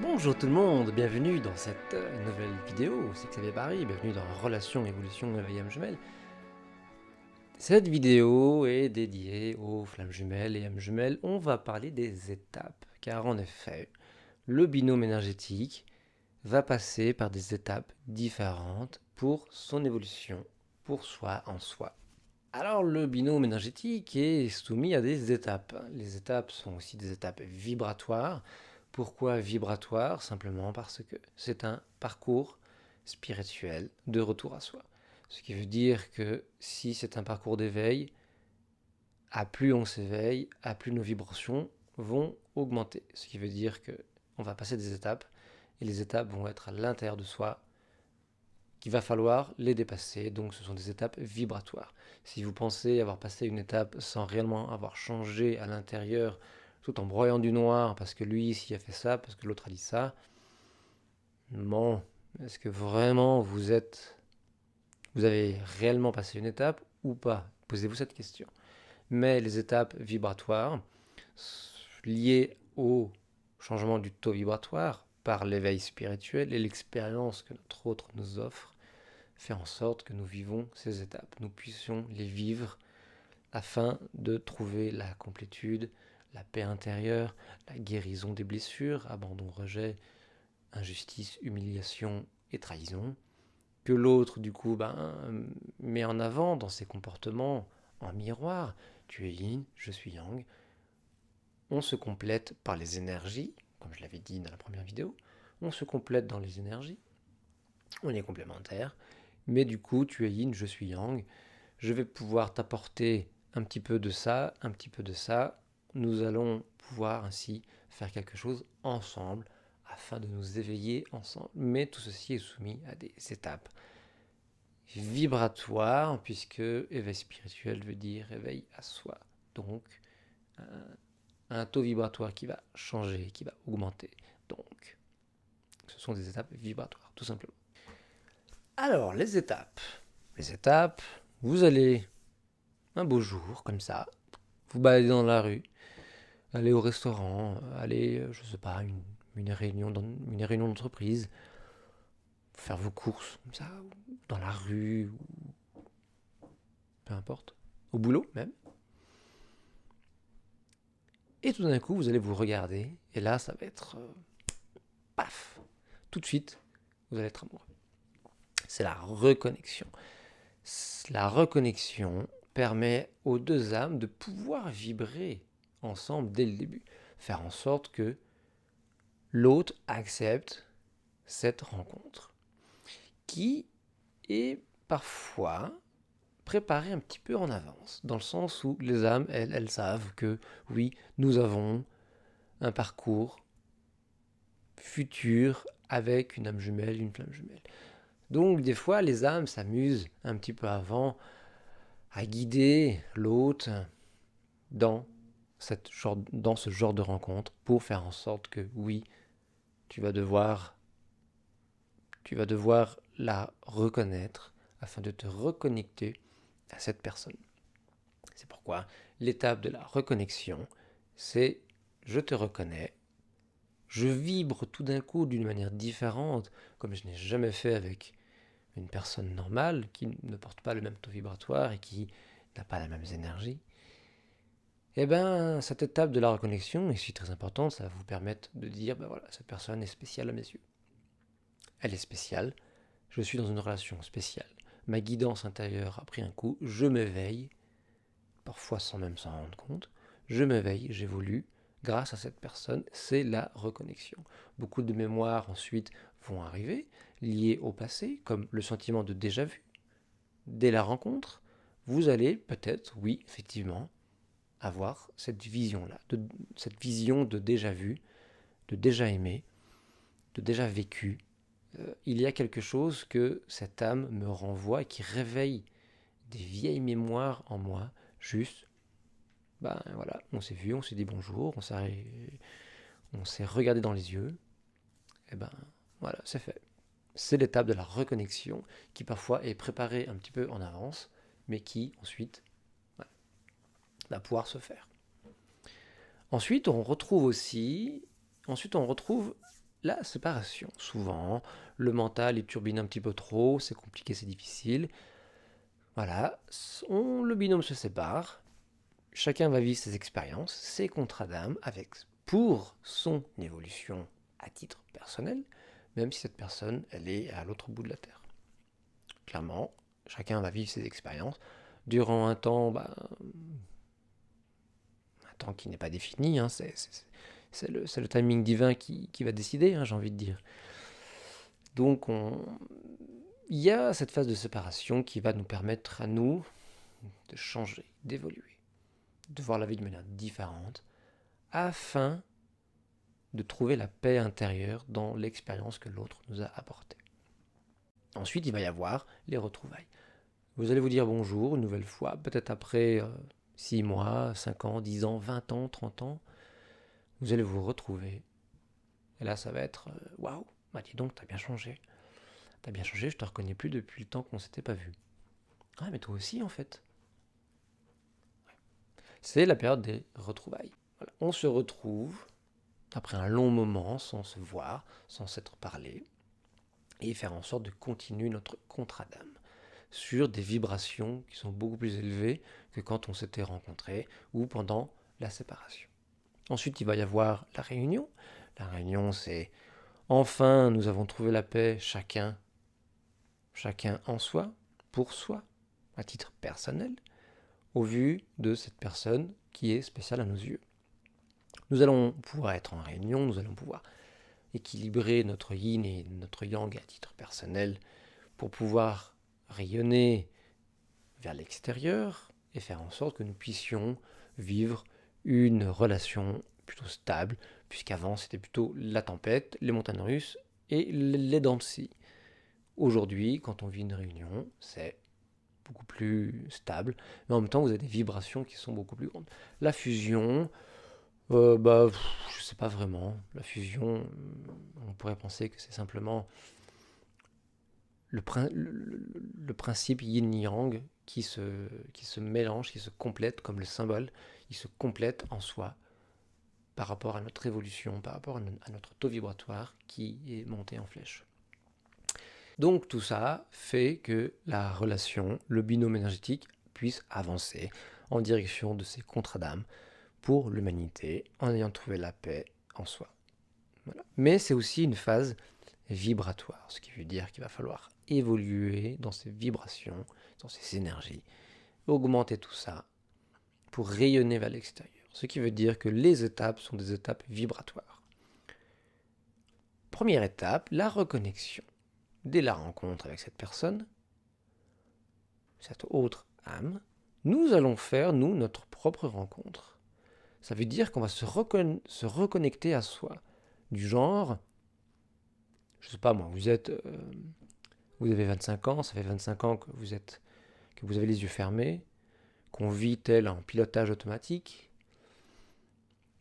Bonjour tout le monde, bienvenue dans cette nouvelle vidéo, c'est Xavier Barry, bienvenue dans Relation, Évolution, Éveil âme jumelle. Cette vidéo est dédiée aux flammes jumelles et âmes jumelles. On va parler des étapes, car en effet, le binôme énergétique va passer par des étapes différentes pour son évolution, pour soi en soi. Alors le binôme énergétique est soumis à des étapes. Les étapes sont aussi des étapes vibratoires. Pourquoi vibratoire? Simplement parce que c'est un parcours spirituel de retour à soi. Ce qui veut dire que si c'est un parcours d'éveil, à plus on s'éveille, à plus nos vibrations vont augmenter. Ce qui veut dire que on va passer des étapes et les étapes vont être à l'intérieur de soi, qu'il va falloir les dépasser. Donc ce sont des étapes vibratoires. Si vous pensez avoir passé une étape sans réellement avoir changé à l'intérieur, tout en broyant du noir, parce que lui ici a fait ça, parce que l'autre a dit ça, bon, est-ce que vraiment vous avez réellement passé une étape ou pas? Posez-vous cette question. Mais les étapes vibratoires liées au changement du taux vibratoire par l'éveil spirituel et l'expérience que notre autre nous offre, fait en sorte que nous vivons ces étapes, nous puissions les vivre afin de trouver la complétude, la paix intérieure, la guérison des blessures, abandon, rejet, injustice, humiliation et trahison, que l'autre du coup met en avant dans ses comportements en miroir. Tu es yin, je suis yang. On se complète par les énergies, comme je l'avais dit dans la première vidéo, on se complète dans les énergies, on est complémentaires, mais du coup tu es yin, je suis yang, je vais pouvoir t'apporter un petit peu de ça, un petit peu de ça, nous allons pouvoir ainsi faire quelque chose ensemble afin de nous éveiller ensemble. Mais tout ceci est soumis à des étapes vibratoires, puisque éveil spirituel veut dire éveil à soi. Donc, un taux vibratoire qui va changer, qui va augmenter. Donc, ce sont des étapes vibratoires, tout simplement. Alors, les étapes. Les étapes, vous allez un beau jour, comme ça, vous baladez dans la rue, aller au restaurant, aller, je sais pas, une réunion d'entreprise, faire vos courses, comme ça, dans la rue, ou peu importe, au boulot même. Et tout d'un coup, vous allez vous regarder, et là, ça va être paf, tout de suite, vous allez être amoureux. C'est la reconnexion. La reconnexion permet aux deux âmes de pouvoir vibrer ensemble dès le début. Faire en sorte que l'autre accepte cette rencontre, qui est parfois préparée un petit peu en avance, dans le sens où les âmes, elles savent que oui, nous avons un parcours futur avec une âme jumelle, une flamme jumelle. Donc des fois, les âmes s'amusent un petit peu avant à guider l'autre dans ce genre de rencontre pour faire en sorte que oui, tu vas devoir la reconnaître afin de te reconnecter à cette personne. C'est pourquoi l'étape de la reconnexion, c'est je te reconnais, je vibre tout d'un coup d'une manière différente, comme je n'ai jamais fait avec une personne normale qui ne porte pas le même taux vibratoire et qui n'a pas la même énergie. Et bien, cette étape de la reconnexion est aussi très importante, ça va vous permettre de dire, ben voilà, cette personne est spéciale à mes yeux. Elle est spéciale, je suis dans une relation spéciale. Ma guidance intérieure a pris un coup, je m'éveille, parfois sans même s'en rendre compte, je m'éveille, j'évolue, grâce à cette personne, c'est la reconnexion. Beaucoup de mémoires ensuite vont arriver, liées au passé, comme le sentiment de déjà-vu. Dès la rencontre, vous allez peut-être, oui, effectivement, avoir cette vision-là, cette vision de déjà-vu, de déjà aimé, de déjà vécu. Il y a quelque chose que cette âme me renvoie et qui réveille des vieilles mémoires en moi, juste, ben voilà, on s'est vu, on s'est dit bonjour, on s'est regardé dans les yeux, et ben voilà, c'est fait. C'est l'étape de la reconnexion qui parfois est préparée un petit peu en avance, mais qui ensuite va pouvoir se faire. Ensuite, on retrouve la séparation. Souvent, le mental il turbine un petit peu trop, c'est compliqué, c'est difficile. Voilà, le binôme se sépare, chacun va vivre ses expériences, ses contrats d'âme, avec pour son évolution à titre personnel, même si cette personne, elle est à l'autre bout de la Terre. Clairement, chacun va vivre ses expériences durant un temps, un temps qui n'est pas défini, hein, c'est le timing divin qui va décider, hein, j'ai envie de dire. Donc, il y a cette phase de séparation qui va nous permettre à nous de changer, d'évoluer, de voir la vie de manière différente, afin de trouver la paix intérieure dans l'expérience que l'autre nous a apportée. Ensuite, il va y avoir les retrouvailles. Vous allez vous dire bonjour une nouvelle fois, peut-être après 6 mois, 5 ans, 10 ans, 20 ans, 30 ans. Vous allez vous retrouver. Et là, ça va être waouh, dis donc, t'as bien changé. T'as bien changé, je te reconnais plus depuis le temps qu'on s'était pas vu. Ah, mais toi aussi, en fait. C'est la période des retrouvailles. Voilà. On se retrouve après un long moment sans se voir, sans s'être parlé, et faire en sorte de continuer notre contrat d'âme sur des vibrations qui sont beaucoup plus élevées que quand on s'était rencontrés ou pendant la séparation. Ensuite, il va y avoir la réunion. La réunion, c'est enfin, nous avons trouvé la paix, chacun en soi, pour soi, à titre personnel, au vu de cette personne qui est spéciale à nos yeux. Nous allons pouvoir être en réunion, nous allons pouvoir équilibrer notre yin et notre yang à titre personnel pour pouvoir rayonner vers l'extérieur et faire en sorte que nous puissions vivre une relation plutôt stable, puisqu'avant c'était plutôt la tempête, les montagnes russes et les dents de scie. Aujourd'hui, quand on vit une réunion, c'est beaucoup plus stable, mais en même temps vous avez des vibrations qui sont beaucoup plus grandes. La fusion, je sais pas vraiment. La fusion, on pourrait penser que c'est simplement le principe yin-yang qui se mélange, qui se complète comme le symbole, il se complète en soi par rapport à notre évolution, par rapport à notre taux vibratoire qui est monté en flèche. Donc tout ça fait que la relation, le binôme énergétique puisse avancer en direction de ces contrats d'âme pour l'humanité en ayant trouvé la paix en soi. Voilà. Mais c'est aussi une phase vibratoire, ce qui veut dire qu'il va falloir évoluer dans ces vibrations, dans ces énergies, augmenter tout ça pour rayonner vers l'extérieur. Ce qui veut dire que les étapes sont des étapes vibratoires. Première étape, la reconnexion. Dès la rencontre avec cette personne, cette autre âme, nous allons faire, nous, notre propre rencontre. Ça veut dire qu'on va se reconnecter à soi. Du genre, je sais pas moi, vous avez 25 ans, ça fait 25 ans que vous avez les yeux fermés, qu'on vit tel en pilotage automatique,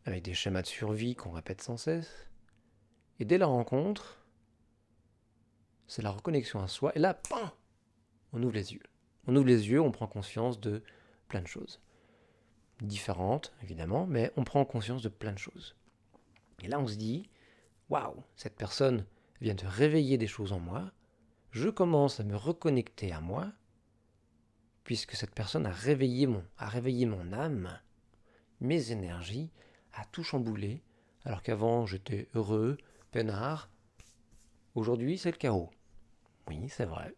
avec des schémas de survie qu'on répète sans cesse. Et dès la rencontre, c'est la reconnexion à soi. Et là, bam, on ouvre les yeux. On ouvre les yeux, on prend conscience de plein de choses. Différentes, évidemment, mais on prend conscience de plein de choses. Et là, on se dit, waouh, cette personne vient de réveiller des choses en moi. Je commence à me reconnecter à moi, puisque cette personne a réveillé mon âme, mes énergies, a tout chamboulé, alors qu'avant j'étais heureux, peinard. Aujourd'hui, c'est le chaos. Oui, c'est vrai.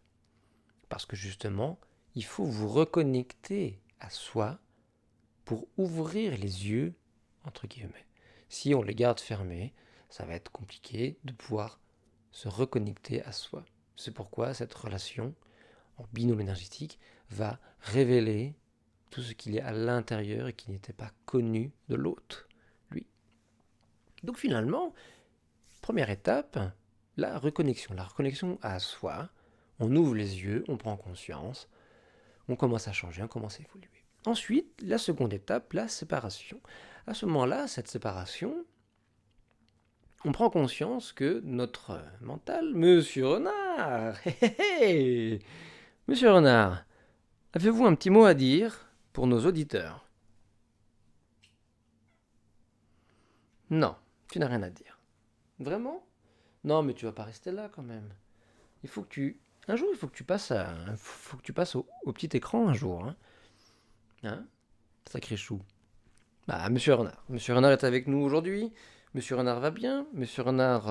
Parce que justement, il faut vous reconnecter à soi pour ouvrir les yeux, entre guillemets. Si on les garde fermés, ça va être compliqué de pouvoir se reconnecter à soi. C'est pourquoi cette relation en binôme énergétique va révéler tout ce qu'il y a à l'intérieur et qui n'était pas connu de l'autre, lui. Donc finalement, première étape, la reconnexion à soi. On ouvre les yeux, on prend conscience, on commence à changer, on commence à évoluer. Ensuite, la seconde étape, la séparation. À ce moment-là, cette séparation, on prend conscience que notre mental, Monsieur Renard, Monsieur Renard, avez-vous un petit mot à dire pour nos auditeurs? Non, tu n'as rien à dire. Vraiment? Non, mais tu vas pas rester là quand même. Il faut que tu... Un jour, il faut que tu passes, faut que tu passes au petit écran un jour. Hein, sacré chou. Bah, Monsieur Renard. Monsieur Renard est avec nous aujourd'hui. Monsieur Renard va bien. Monsieur Renard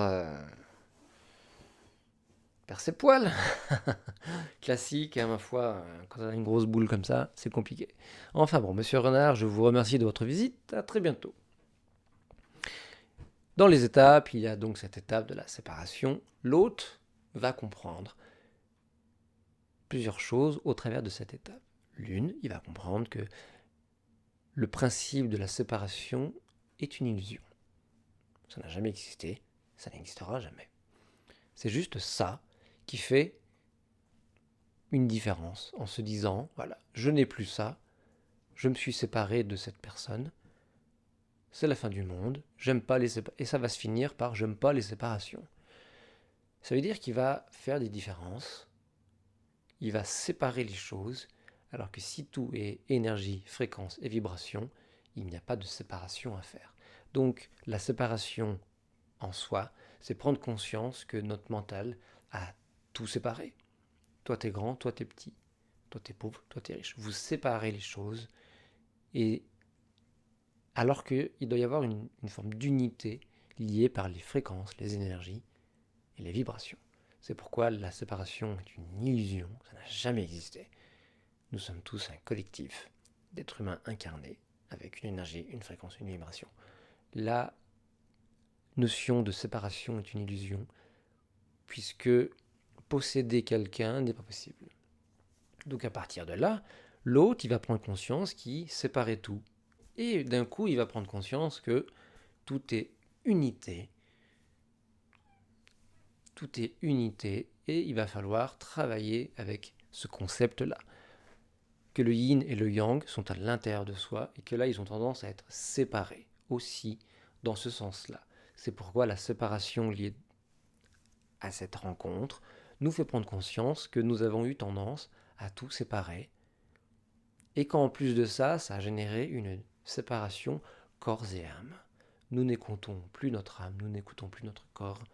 perd ses poils. Classique, ma foi, quand on a une grosse boule comme ça, c'est compliqué. Enfin bon, Monsieur Renard, je vous remercie de votre visite. À très bientôt. Dans les étapes, il y a donc cette étape de la séparation. L'hôte va comprendre plusieurs choses au travers de cette étape. L'une, il va comprendre que le principe de la séparation est une illusion. Ça n'a jamais existé, ça n'existera jamais. C'est juste ça qui fait une différence en se disant, voilà, je n'ai plus ça, je me suis séparé de cette personne, c'est la fin du monde, j'aime pas les séparations, et ça va se finir par j'aime pas les séparations. Ça veut dire qu'il va faire des différences, il va séparer les choses, alors que si tout est énergie, fréquence et vibration, il n'y a pas de séparation à faire. Donc la séparation en soi, c'est prendre conscience que notre mental a tout séparé. Toi t'es grand, toi t'es petit, toi t'es pauvre, toi t'es riche. Vous séparez les choses, et alors qu'il doit y avoir une forme d'unité liée par les fréquences, les énergies et les vibrations. C'est pourquoi la séparation est une illusion, ça n'a jamais existé. Nous sommes tous un collectif d'êtres humains incarnés avec une énergie, une fréquence, une vibration. La notion de séparation est une illusion puisque posséder quelqu'un n'est pas possible. Donc à partir de là, l'autre, il va prendre conscience qu'il séparait tout. Et d'un coup, il va prendre conscience que tout est unité. Tout est unité et il va falloir travailler avec ce concept-là. Que le yin et le yang sont à l'intérieur de soi et que là, ils ont tendance à être séparés aussi dans ce sens-là. C'est pourquoi la séparation liée à cette rencontre nous fait prendre conscience que nous avons eu tendance à tout séparer et qu'en plus de ça, ça a généré une séparation corps et âme. Nous n'écoutons plus notre âme, nous n'écoutons plus notre corps.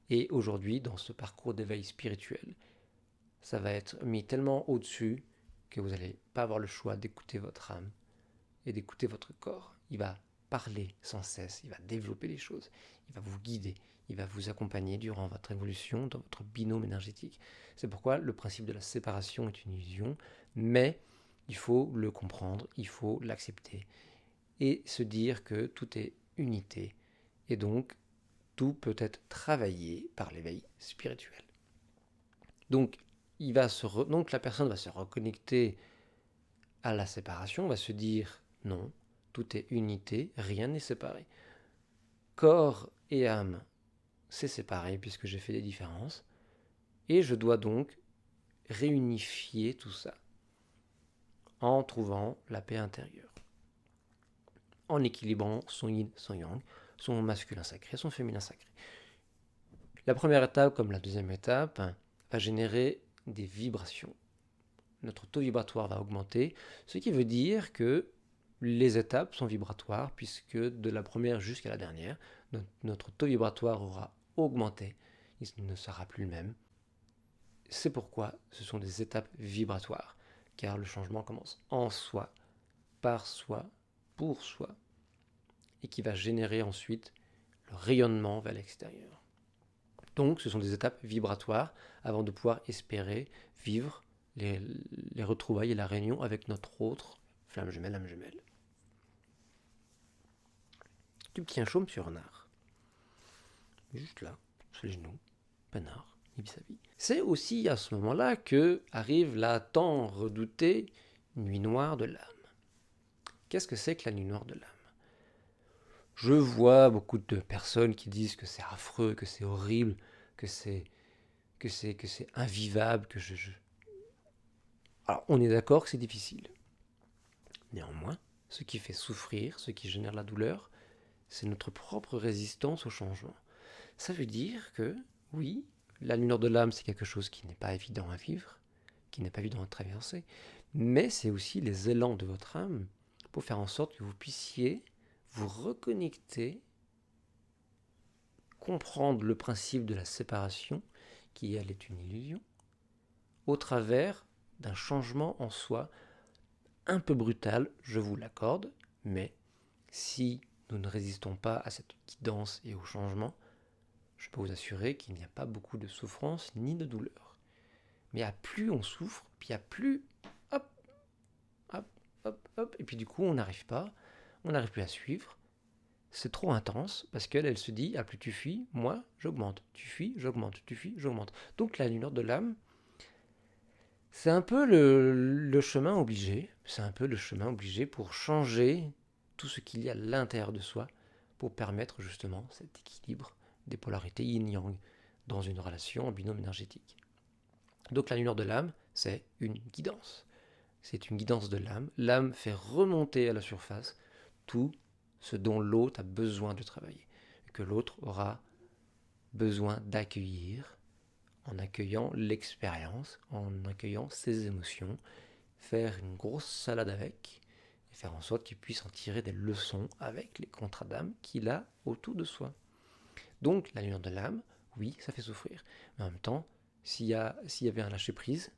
Et aujourd'hui, dans ce parcours d'éveil spirituel, ça va être mis tellement au-dessus que vous n'allez pas avoir le choix d'écouter votre âme et d'écouter votre corps. Il va parler sans cesse, il va développer les choses, il va vous guider, il va vous accompagner durant votre évolution, dans votre binôme énergétique. C'est pourquoi le principe de la séparation est une illusion, mais il faut le comprendre, il faut l'accepter et se dire que tout est unité et donc tout peut être travaillé par l'éveil spirituel. Donc, donc la personne va se reconnecter à la séparation, va se dire non, tout est unité, rien n'est séparé. Corps et âme, c'est séparé puisque j'ai fait des différences, et je dois donc réunifier tout ça en trouvant la paix intérieure, en équilibrant son yin, son yang, son masculin sacré, son féminin sacré. La première étape, comme la deuxième étape, va générer des vibrations. Notre taux vibratoire va augmenter, ce qui veut dire que les étapes sont vibratoires, puisque de la première jusqu'à la dernière, notre taux vibratoire aura augmenté, il ne sera plus le même. C'est pourquoi ce sont des étapes vibratoires, car le changement commence en soi, par soi, pour soi, et qui va générer ensuite le rayonnement vers l'extérieur. Donc ce sont des étapes vibratoires avant de pouvoir espérer vivre les retrouvailles et la réunion avec notre autre flamme jumelle, âme jumelle. Du petit chaume sur Renard. Juste là, sur les genoux, peinard, Ibisabi. C'est aussi à ce moment-là que arrive la tant redoutée nuit noire de l'âme. Qu'est-ce que c'est que la nuit noire de l'âme? Je vois beaucoup de personnes qui disent que c'est affreux, que c'est horrible, que c'est invivable, que Alors, on est d'accord que c'est difficile. Néanmoins, ce qui fait souffrir, ce qui génère la douleur, c'est notre propre résistance au changement. Ça veut dire que, oui, la lumière de l'âme, c'est quelque chose qui n'est pas évident à vivre, qui n'est pas évident à traverser, mais c'est aussi les élans de votre âme pour faire en sorte que vous puissiez vous reconnecter comprendre le principe de la séparation, qui elle est une illusion, au travers d'un changement en soi un peu brutal, je vous l'accorde, mais si nous ne résistons pas à cette guidance et au changement, je peux vous assurer qu'il n'y a pas beaucoup de souffrance ni de douleur. Mais à plus on souffre, puis à plus, hop, hop, hop, hop, et puis du coup on n'arrive plus à suivre. C'est trop intense parce qu'elle, elle se dit, ah plus tu fuis, moi j'augmente, tu fuis, j'augmente, tu fuis, j'augmente. Donc la lumière de l'âme, c'est un peu le chemin obligé, pour changer tout ce qu'il y a à l'intérieur de soi, pour permettre justement cet équilibre des polarités yin-yang dans une relation en binôme énergétique. Donc la lumière de l'âme, c'est une guidance. C'est une guidance de l'âme. L'âme fait remonter à la surface tout ce dont l'autre a besoin de travailler, que l'autre aura besoin d'accueillir, en accueillant l'expérience, en accueillant ses émotions, faire une grosse salade avec, et faire en sorte qu'il puisse en tirer des leçons avec les contrats d'âme qu'il a autour de soi. Donc la lumière de l'âme, oui, ça fait souffrir. Mais en même temps, s'il y avait un lâcher-prise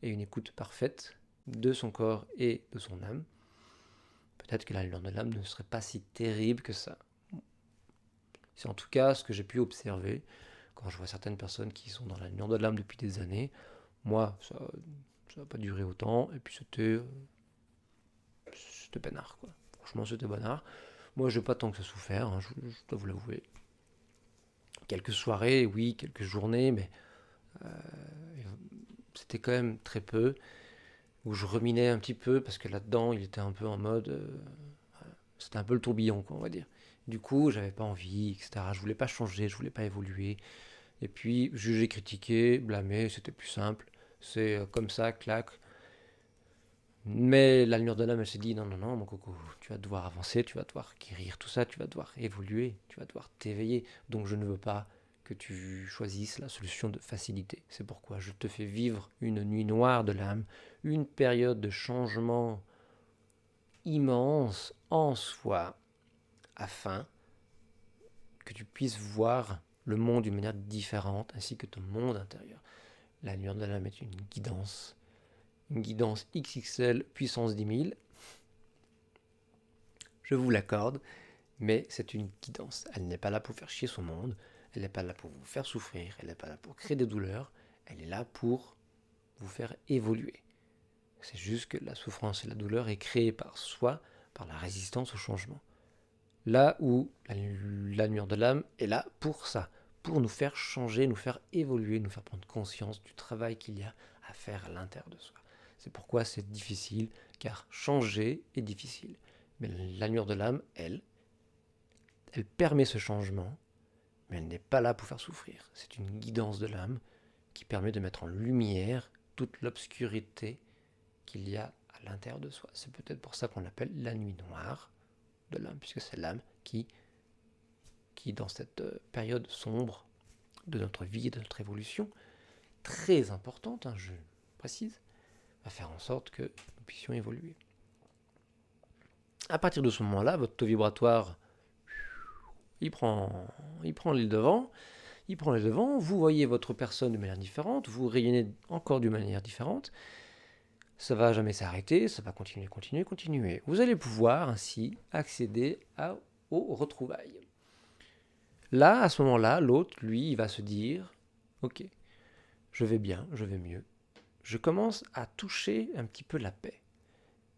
et une écoute parfaite de son corps et de son âme, peut-être que la lumière de l'âme ne serait pas si terrible que ça. C'est en tout cas ce que j'ai pu observer quand je vois certaines personnes qui sont dans la lumière de l'âme depuis des années. Moi, ça n'a pas duré autant, et puis c'était peinard, quoi. Franchement, c'était peinard. Moi, je n'ai pas tant que ça souffert, hein, je dois vous l'avouer. Quelques soirées, oui, quelques journées, mais c'était quand même très peu, où je ruminais un petit peu, parce que là-dedans, il était un peu en mode... c'était un peu le tourbillon, quoi, on va dire. Du coup, j'avais pas envie, etc. Je voulais pas changer, je voulais pas évoluer. Et puis, juger, critiquer, blâmer, c'était plus simple. C'est comme ça, clac. Mais la lumière de l'âme, elle s'est dit, non, non, non, mon coco, tu vas devoir avancer, tu vas devoir guérir tout ça, tu vas devoir évoluer, tu vas devoir t'éveiller. Donc je ne veux pas que tu choisisses la solution de facilité. C'est pourquoi je te fais vivre une nuit noire de l'âme, une période de changement immense en soi, afin que tu puisses voir le monde d'une manière différente, ainsi que ton monde intérieur. La lumière de l'âme est une guidance XXL puissance 10 000, je vous l'accorde, mais c'est une guidance. Elle n'est pas là pour faire chier son monde, elle n'est pas là pour vous faire souffrir, elle n'est pas là pour créer des douleurs, elle est là pour vous faire évoluer. C'est juste que la souffrance et la douleur est créée par soi, par la résistance au changement. Là où la lumière de l'âme est là pour ça, pour nous faire changer, nous faire évoluer, nous faire prendre conscience du travail qu'il y a à faire à l'intérieur de soi. C'est pourquoi c'est difficile, car changer est difficile. Mais la lumière de l'âme, elle permet ce changement, mais elle n'est pas là pour faire souffrir. C'est une guidance de l'âme qui permet de mettre en lumière toute l'obscurité qu'il y a à l'intérieur de soi. C'est peut-être pour ça qu'on l'appelle la nuit noire de l'âme, puisque c'est l'âme qui dans cette période sombre de notre vie et de notre évolution, très importante, je précise, va faire en sorte que nous puissions évoluer. À partir de ce moment-là, votre taux vibratoire, il prend les devants, vous voyez votre personne de manière différente, vous rayonnez encore d'une manière différente, ça va jamais s'arrêter, ça va continuer. Vous allez pouvoir ainsi accéder aux retrouvailles. Là, à ce moment-là, l'autre, lui, il va se dire, ok, je vais bien, je vais mieux. Je commence à toucher un petit peu la paix.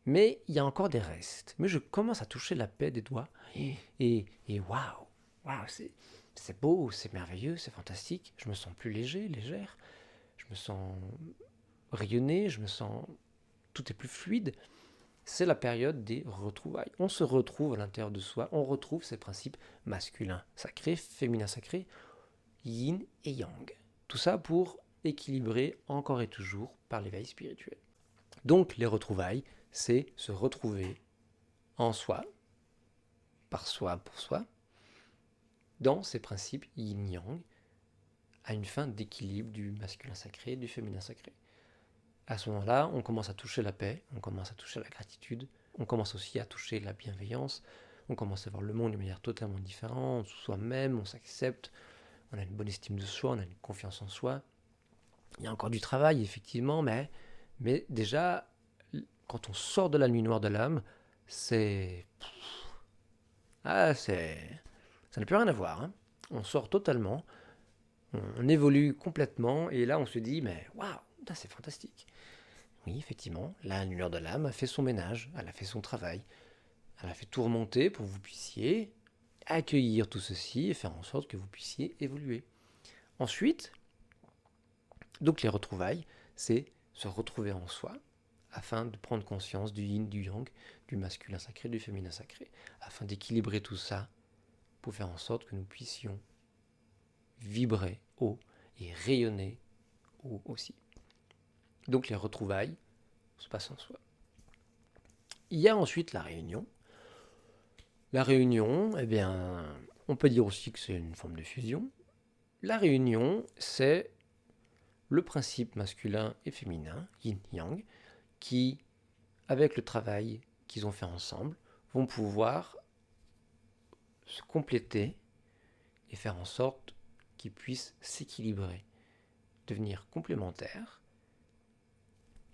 Mais il y a encore des restes. Mais je commence à toucher la paix des doigts. Et waouh, c'est beau, c'est merveilleux, c'est fantastique. Je me sens plus légère. Je me sens rayonné, tout est plus fluide. C'est la période des retrouvailles. On se retrouve à l'intérieur de soi, on retrouve ces principes masculins sacrés, féminins sacrés, yin et yang. Tout ça pour équilibrer encore et toujours par l'éveil spirituel. Donc les retrouvailles, c'est se retrouver en soi, par soi, pour soi, dans ces principes yin-yang, à une fin d'équilibre du masculin sacré et du féminin sacré. À ce moment-là, on commence à toucher la paix, on commence à toucher la gratitude, on commence aussi à toucher la bienveillance, on commence à voir le monde d'une manière totalement différente, soi-même, on s'accepte, on a une bonne estime de soi, on a une confiance en soi. Il y a encore du travail, effectivement, mais déjà, quand on sort de la nuit noire de l'âme, c'est... Ça n'a plus rien à voir, hein. On sort totalement, on évolue complètement, et là on se dit, mais waouh, c'est fantastique. Oui, effectivement, la lueur de l'âme a fait son ménage, elle a fait son travail, elle a fait tout remonter pour que vous puissiez accueillir tout ceci et faire en sorte que vous puissiez évoluer. Ensuite, donc les retrouvailles, c'est se retrouver en soi afin de prendre conscience du yin, du yang, du masculin sacré, du féminin sacré, afin d'équilibrer tout ça pour faire en sorte que nous puissions vibrer haut et rayonner haut aussi. Donc les retrouvailles se passent en soi. Il y a ensuite la réunion. La réunion, eh bien, on peut dire aussi que c'est une forme de fusion. La réunion, c'est le principe masculin et féminin, yin-yang, qui, avec le travail qu'ils ont fait ensemble, vont pouvoir se compléter et faire en sorte qu'ils puissent s'équilibrer, devenir complémentaires.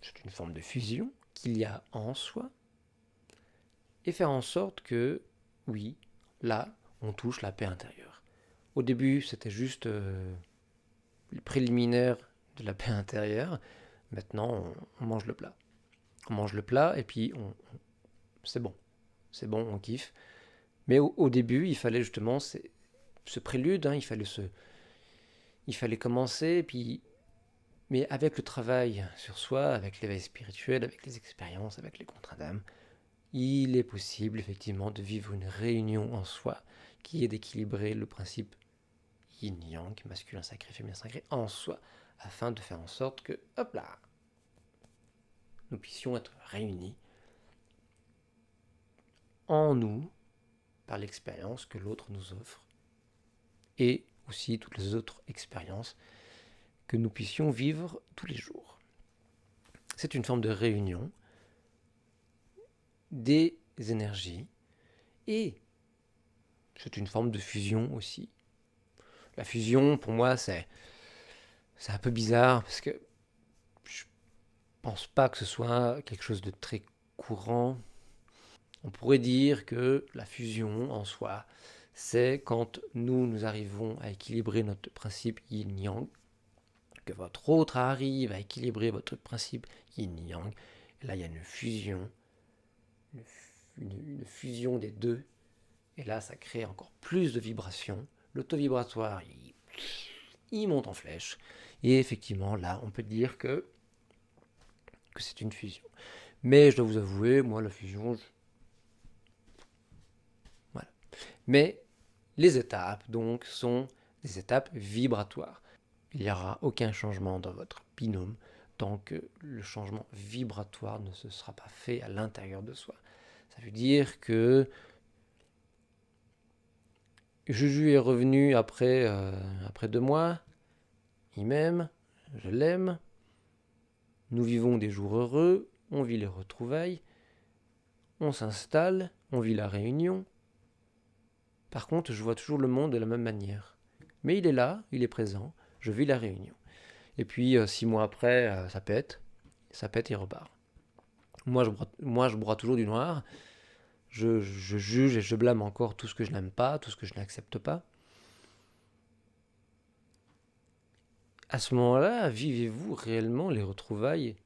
C'est une forme de fusion qu'il y a en soi, et faire en sorte que, oui, là, on touche la paix intérieure. Au début, c'était juste les préliminaires de la paix intérieure. Maintenant, on mange le plat. On mange le plat et puis c'est bon. C'est bon, on kiffe. Mais au début, il fallait justement ce prélude, hein, il fallait commencer, et puis, mais avec le travail sur soi, avec l'éveil spirituel, avec les expériences, avec les contrats d'âme, il est possible effectivement de vivre une réunion en soi qui est d'équilibrer le principe yin-yang, masculin sacré, féminin sacré, en soi, afin de faire en sorte que, hop là, nous puissions être réunis en nous par l'expérience que l'autre nous offre et aussi toutes les autres expériences que nous puissions vivre tous les jours. C'est une forme de réunion des énergies et c'est une forme de fusion aussi. La fusion, pour moi, c'est un peu bizarre parce que je pense pas que ce soit quelque chose de très courant. On pourrait dire que la fusion en soi, c'est quand nous arrivons à équilibrer notre principe yin-yang, que votre autre arrive à équilibrer votre principe yin-yang. Et là, il y a une fusion, une fusion des deux. Et là, ça crée encore plus de vibrations. Le taux vibratoire, il monte en flèche. Et effectivement, là, on peut dire que c'est une fusion. Mais je dois vous avouer, moi, la fusion, voilà. Mais les étapes, donc, sont des étapes vibratoires. Il n'y aura aucun changement dans votre binôme tant que le changement vibratoire ne se sera pas fait à l'intérieur de soi. Ça veut dire que Juju est revenu après 2 mois, il m'aime, je l'aime, nous vivons des jours heureux, on vit les retrouvailles, on s'installe, on vit la réunion. Par contre, je vois toujours le monde de la même manière. Mais il est là, il est présent, je vis la réunion. Et puis 6 mois après, ça pète et repart. Moi, je broie toujours du noir. Je juge et je blâme encore tout ce que je n'aime pas, tout ce que je n'accepte pas. À ce moment-là, vivez-vous réellement les retrouvailles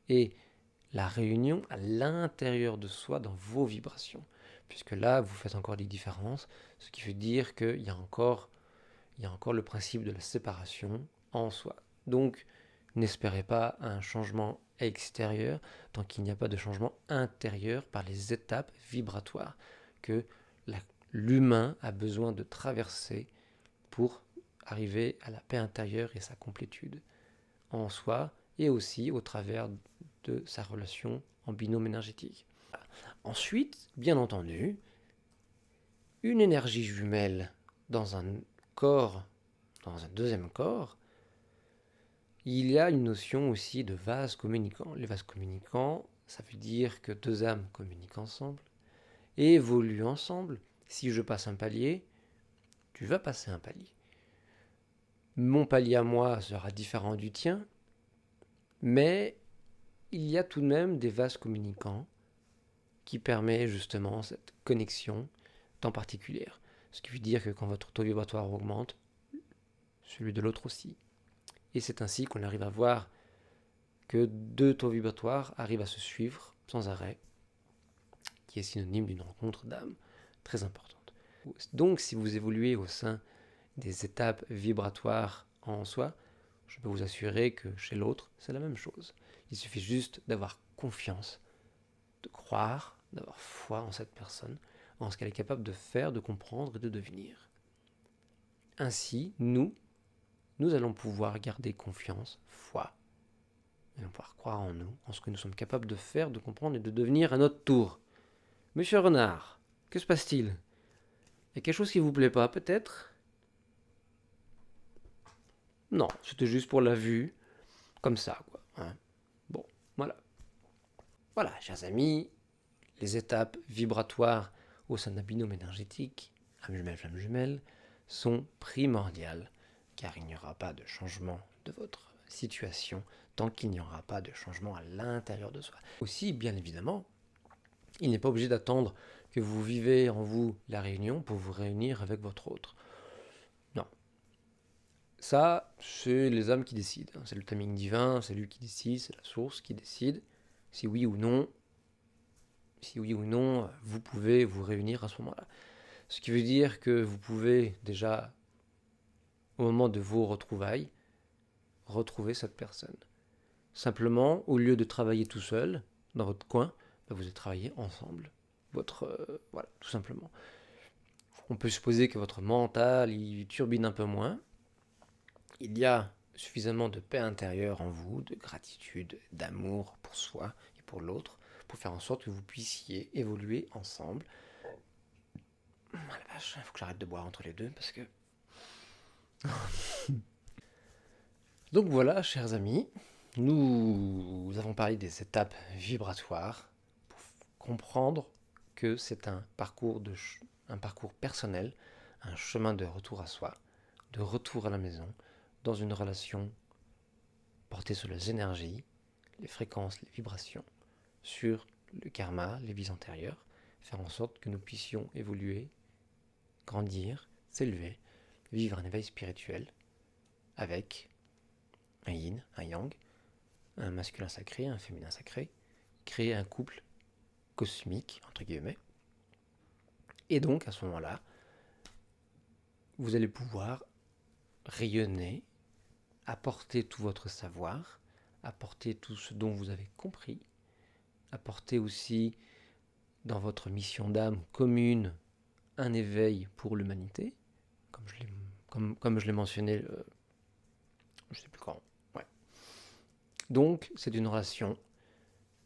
et la réunion à l'intérieur de soi, dans vos vibrations? Puisque là, vous faites encore des différences, ce qui veut dire qu'il y a encore le principe de la séparation en soi. Donc, n'espérez pas un changement extérieur tant qu'il n'y a pas de changement intérieur par les étapes vibratoires que l'humain a besoin de traverser pour arriver à la paix intérieure et sa complétude en soi et aussi au travers de sa relation en binôme énergétique. Ensuite, bien entendu, une énergie jumelle dans un corps, dans un deuxième corps, il y a une notion aussi de vase communicant. Les vases communicants, ça veut dire que deux âmes communiquent ensemble et évoluent ensemble. Si je passe un palier, tu vas passer un palier. Mon palier à moi sera différent du tien, mais il y a tout de même des vases communicants qui permettent justement cette connexion temps particulière. Ce qui veut dire que quand votre taux vibratoire augmente, celui de l'autre aussi. Et c'est ainsi qu'on arrive à voir que deux taux vibratoires arrivent à se suivre sans arrêt, qui est synonyme d'une rencontre d'âme très importante. Donc si vous évoluez au sein des étapes vibratoires en soi, je peux vous assurer que chez l'autre, c'est la même chose. Il suffit juste d'avoir confiance, de croire, d'avoir foi en cette personne, en ce qu'elle est capable de faire, de comprendre et de devenir. Ainsi, nous allons pouvoir garder confiance, foi. Nous allons pouvoir croire en nous, en ce que nous sommes capables de faire, de comprendre et de devenir à notre tour. Monsieur Renard, que se passe-t-il? Il y a quelque chose qui vous plaît pas, peut-être? Non, c'était juste pour la vue, comme ça, quoi. Hein. Bon, voilà. Voilà, chers amis, les étapes vibratoires au sein d'un binôme énergétique, âme jumelle, flamme jumelle, sont primordiales, car il n'y aura pas de changement de votre situation tant qu'il n'y aura pas de changement à l'intérieur de soi. Aussi, bien évidemment, il n'est pas obligé d'attendre que vous vivez en vous la réunion pour vous réunir avec votre autre. Non. Ça, c'est les âmes qui décident. C'est le timing divin, c'est lui qui décide, c'est la source qui décide. Si oui ou non, vous pouvez vous réunir à ce moment-là. Ce qui veut dire que vous pouvez déjà, au moment de vos retrouvailles, retrouver cette personne. Simplement, au lieu de travailler tout seul, dans votre coin, vous allez travailler ensemble. Voilà, tout simplement. On peut supposer que votre mental, il turbine un peu moins. Il y a suffisamment de paix intérieure en vous, de gratitude, d'amour pour soi et pour l'autre, pour faire en sorte que vous puissiez évoluer ensemble. Ah la vache, il faut que j'arrête de boire entre les deux parce que... Donc voilà, chers amis, nous avons parlé des étapes vibratoires pour comprendre que c'est un parcours personnel, un chemin de retour à soi, de retour à la maison, dans une relation portée sur les énergies, les fréquences, les vibrations, sur le karma, les vies antérieures, faire en sorte que nous puissions évoluer, grandir, s'élever, vivre un éveil spirituel avec un yin, un yang, un masculin sacré, un féminin sacré, créer un couple cosmique, entre guillemets. Et donc, à ce moment-là, vous allez pouvoir rayonner, apporter tout votre savoir, apporter tout ce dont vous avez compris, apporter aussi dans votre mission d'âme commune un éveil pour l'humanité, comme je l'ai mentionné, je ne sais plus quand. Ouais. Donc, c'est une relation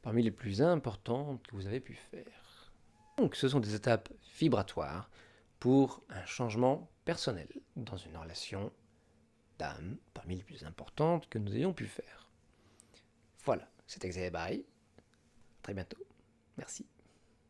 parmi les plus importantes que vous avez pu faire. Donc, ce sont des étapes vibratoires pour un changement personnel dans une relation d'âme parmi les plus importantes que nous ayons pu faire. Voilà, c'était Xavier Barry. Très bientôt. Merci.